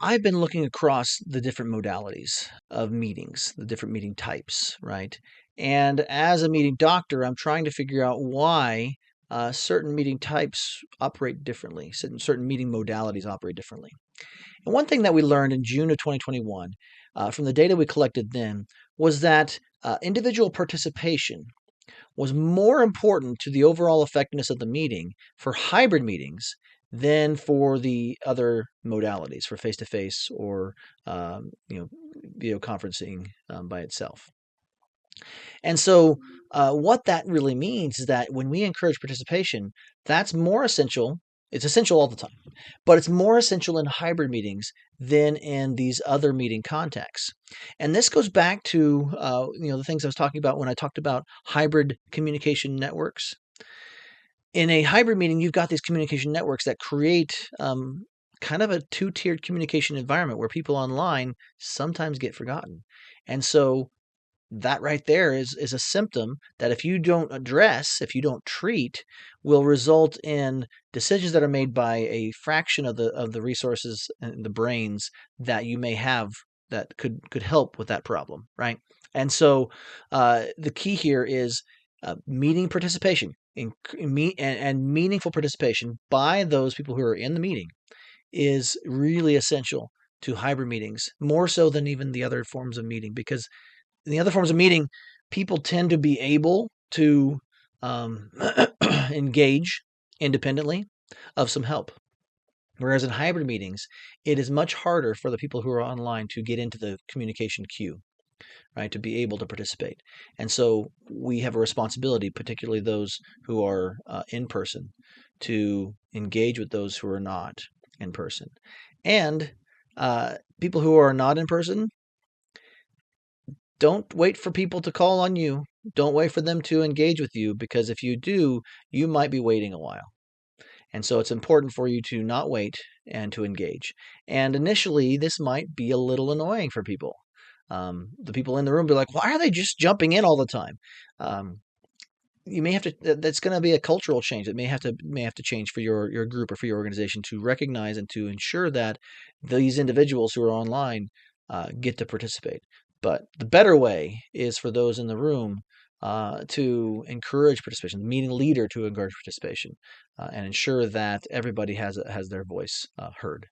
I've been looking across the different modalities of meetings, the different meeting types, right? And as a meeting doctor, I'm trying to figure out why certain meeting types operate differently, certain meeting modalities operate differently. And one thing that we learned in June of 2021 from the data we collected then was that individual participation was more important to the overall effectiveness of the meeting for hybrid meetings than for the other modalities, for face-to-face or video conferencing by itself. And so, what that really means is that when we encourage participation, that's more essential. It's essential all the time, but it's more essential in hybrid meetings than in these other meeting contexts. And this goes back to the things I was talking about when I talked about hybrid communication networks. In a hybrid meeting, you've got these communication networks that create kind of a two-tiered communication environment where people online sometimes get forgotten. And so that right there is a symptom that if you don't address, if you don't treat, will result in decisions that are made by a fraction of the resources and the brains that you may have that could help with that problem, right? And so the key here is meeting participation and meaningful participation by those people who are in the meeting is really essential to hybrid meetings, more so than even the other forms of meeting, because in the other forms of meeting, people tend to be able to engage independently of some help. Whereas in hybrid meetings, it is much harder for the people who are online to get into the communication queue, right, to be able to participate. And so we have a responsibility, particularly those who are in person, to engage with those who are not in person. And people who are not in person, don't wait for people to call on you. Don't wait for them to engage with you, because if you do, you might be waiting a while. And so it's important for you to not wait and to engage. And initially, this might be a little annoying for people. The people in the room be like, why are they just jumping in all the time? You may have to. That's going to be a cultural change. It may have to change for your group or for your organization to recognize and to ensure that these individuals who are online get to participate. But the better way is for those in the room to encourage participation, the meeting leader to encourage participation, and ensure that everybody has their voice heard.